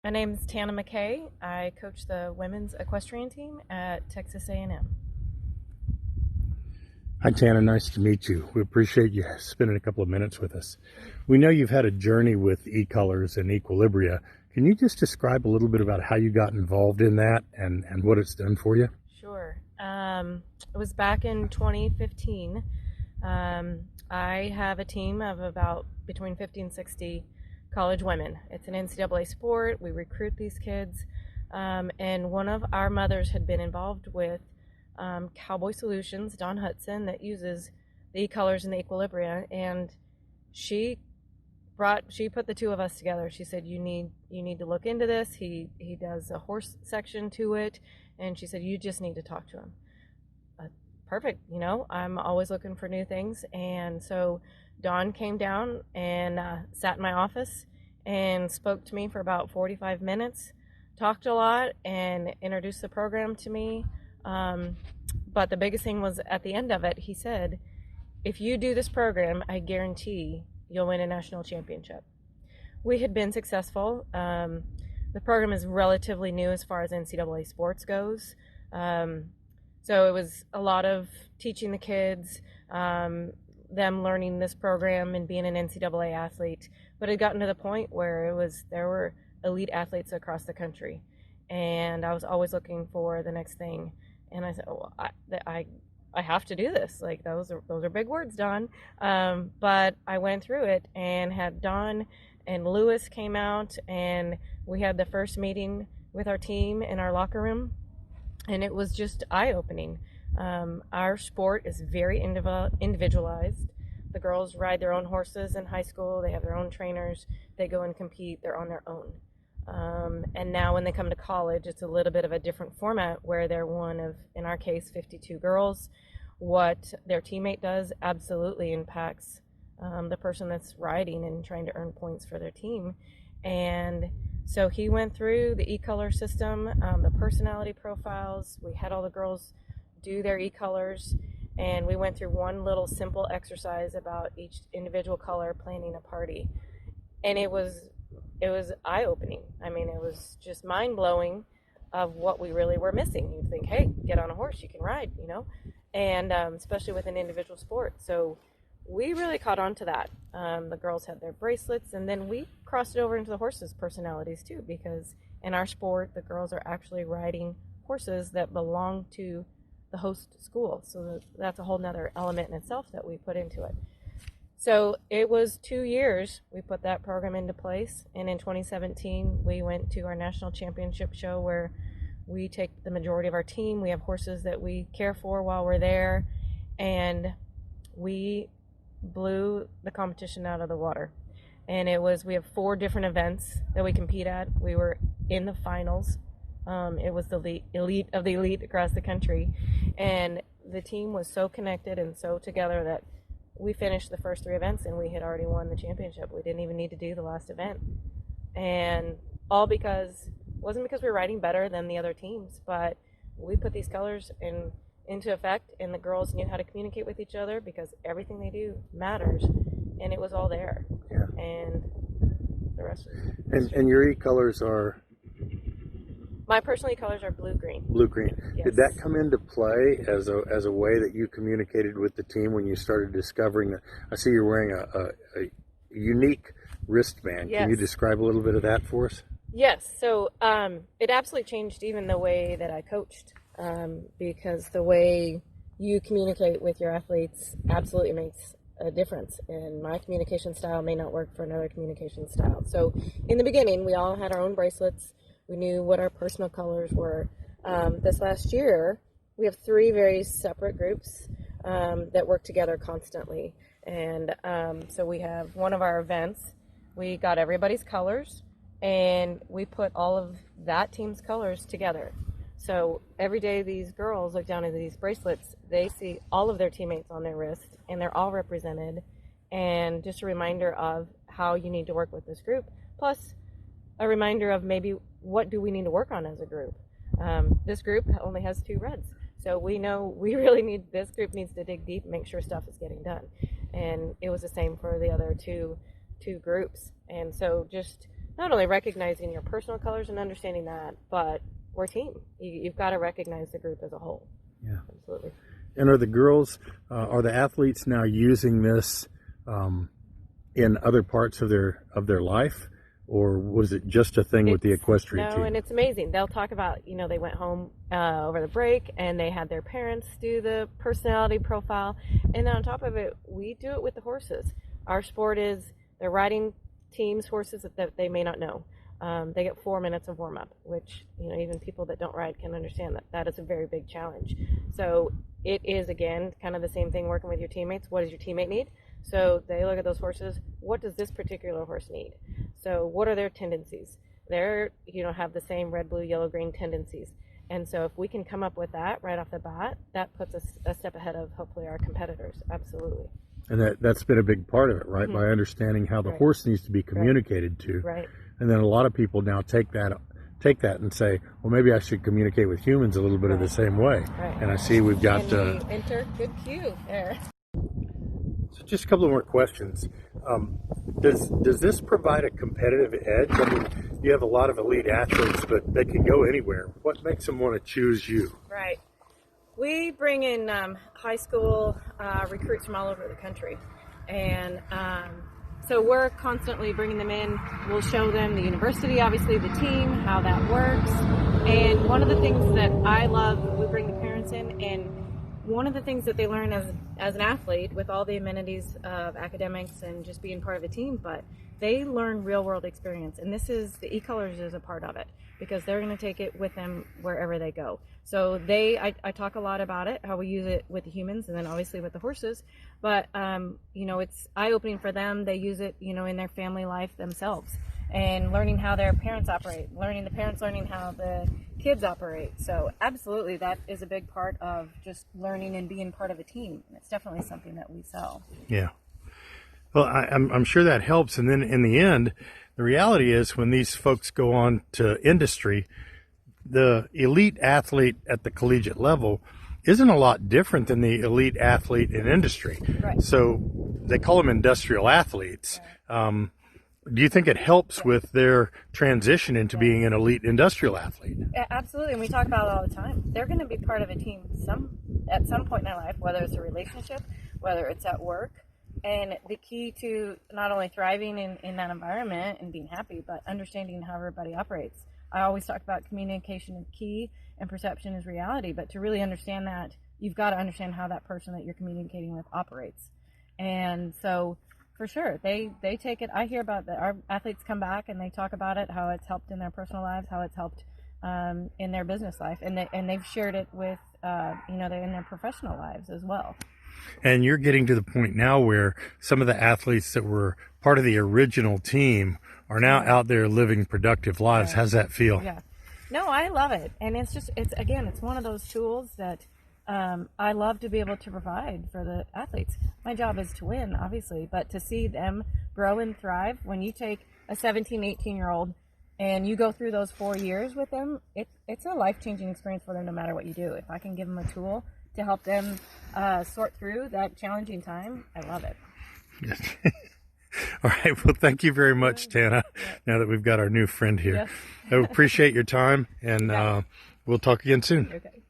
My name's Tana McKay. I coach the women's equestrian team at Texas A&M. Hi, Tana. Nice to meet you. We appreciate you spending a couple of minutes with us. We know you've had a journey with e-colors and Equilibria. Can you just describe a little bit about how you got involved in that and what it's done for you? Sure. It was back in 2015. I have a team of about between 50 and 60 college women. It's an NCAA sport. We recruit these kids. And one of our mothers had been involved with Cowboy Solutions, Dawn Hudson, that uses the e-colors and the Equilibria. And she put the two of us together. She said, you need to look into this. He does a horse section to it. And she said, you just need to talk to him. Perfect. I'm always looking for new things. And so Dawn came down and sat in my office and spoke to me for about 45 minutes, talked a lot, and introduced the program to me. But the biggest thing was at the end of it, he said, if you do this program, I guarantee you'll win a national championship. We had been successful. The program is relatively new as far as NCAA sports goes. So it was a lot of teaching the kids, them learning this program and being an NCAA athlete. But it had gotten to the point where there were elite athletes across the country. And I was always looking for the next thing. And I said, I have to do this. Like, those are big words, Dawn. But I went through it and had Dawn and Lewis came out, and we had the first meeting with our team in our locker room. And it was just eye-opening. Our sport is very individualized. The girls ride their own horses in high school. They have their own trainers. They go and compete. They're on their own. And now when they come to college, it's a little bit of a different format where they're one of, in our case, 52 girls. What their teammate does absolutely impacts the person that's riding and trying to earn points for their team. And so he went through the e-color system, the personality profiles. We had all the girls do their e-colors, and we went through one little simple exercise about each individual color planning a party. And it was eye-opening. I mean, it was just mind-blowing of what we really were missing. You'd think, hey, get on a horse, you can ride, and especially with an individual sport. So we really caught on to that. The girls had their bracelets, and then we crossed it over into the horses' personalities too, because in our sport, the girls are actually riding horses that belong to the host school. So that's a whole nother element in itself that we put into it. So it was 2 years we put that program into place, and in 2017 we went to our national championship show where we take the majority of our team. We have horses that we care for while we're there, and we blew the competition out of the water. And we have 4 different events that we compete at. We were in the finals. It was the elite of the elite across the country, and the team was so connected and so together that we finished the first 3 events and we had already won the championship. We didn't even need to do the last event. And all wasn't because we were riding better than the other teams, but we put these colors into effect, and the girls knew how to communicate with each other because everything they do matters, and it was all there. Yeah. And the rest was And your e-colors are? My personal e-colors are blue-green. Blue-green. Yes. Did that come into play as a way that you communicated with the team when you started discovering that? I see you're wearing a unique wristband. Yes. Can you describe a little bit of that for us? Yes. So it absolutely changed even the way that I coached, because the way you communicate with your athletes absolutely makes a difference. And my communication style may not work for another communication style. So in the beginning, we all had our own bracelets. We knew what our personal colors were. This last year, we have 3 very separate groups that work together constantly. And so we have one of our events. We got everybody's colors, and we put all of that team's colors together. So every day these girls look down at these bracelets, they see all of their teammates on their wrist, and they're all represented. And just a reminder of how you need to work with this group, plus a reminder of maybe what do we need to work on as a group. This group only has 2 reds, so we know this group needs to dig deep and make sure stuff is getting done. And it was the same for the other two groups. And so just not only recognizing your personal colors and understanding that, but we're a team. You've got to recognize the group as a whole. Yeah, absolutely. And are the girls, are the athletes now using this in other parts of their life, or was it just a thing with the equestrian team? No, and it's amazing. They'll talk about, they went home over the break and they had their parents do the personality profile, and then on top of it, we do it with the horses. Our sport is they're riding teams, horses that they may not know. They get 4 minutes of warm up, which even people that don't ride can understand that is a very big challenge. So it is, again, kind of the same thing working with your teammates. What does your teammate need? So they look at those horses. What does this particular horse need? So what are their tendencies? They're have the same red, blue, yellow, green tendencies. And so if we can come up with that right off the bat, that puts us a step ahead of hopefully our competitors. Absolutely. And that's been a big part of it, right? Mm-hmm. By understanding how the horse needs to be communicated to. Right. And then a lot of people now take that and say, well, maybe I should communicate with humans a little bit of the same way. Right. And I see we've got enter good cue there. So just a couple of more questions. Does this provide a competitive edge? I mean, you have a lot of elite athletes, but they can go anywhere. What makes them want to choose you? Right. We bring in high school recruits from all over the country, and so we're constantly bringing them in. We'll show them the university, obviously the team, how that works. And one of the things that I love, we bring the parents in, and one of the things that they learn as an athlete, with all the amenities of academics and just being part of a team, but they learn real world experience, and this is the e-colors is a part of it, because they're going to take it with them wherever they go. So I talk a lot about it, how we use it with the humans, and then obviously with the horses, but it's eye-opening for them. They use it in their family life themselves, and learning how their parents operate, learning how the kids operate. So absolutely, that is a big part of just learning and being part of a team, and it's definitely something that we sell. Yeah. Well, I'm sure that helps. And then in the end, the reality is when these folks go on to industry, the elite athlete at the collegiate level isn't a lot different than the elite athlete in industry. Right. So they call them industrial athletes. Right. Do you think it helps with their transition into being an elite industrial athlete? Absolutely, and we talk about it all the time. They're going to be part of a team at some point in their life, whether it's a relationship, whether it's at work. And the key to not only thriving in that environment and being happy, but understanding how everybody operates. I always talk about communication is key and perception is reality, but to really understand that, you've got to understand how that person that you're communicating with operates. And so, for sure, they take it. I hear about that. Our athletes come back and they talk about it, how it's helped in their personal lives, how it's helped in their business life, and they've shared it with in their professional lives as well. And you're getting to the point now where some of the athletes that were part of the original team are now out there living productive lives. Right. How's that feel? Yeah. No, I love it. And it's one of those tools that I love to be able to provide for the athletes. My job is to win, obviously, but to see them grow and thrive. When you take a 17, 18-year-old and you go through those 4 years with them, it's a life-changing experience for them no matter what you do. If I can give them a tool to help them sort through that challenging time, I love it. Yes. All right. Well, thank you very much, Tana, now that we've got our new friend here. Yes. I appreciate your time, and we'll talk again soon. Okay.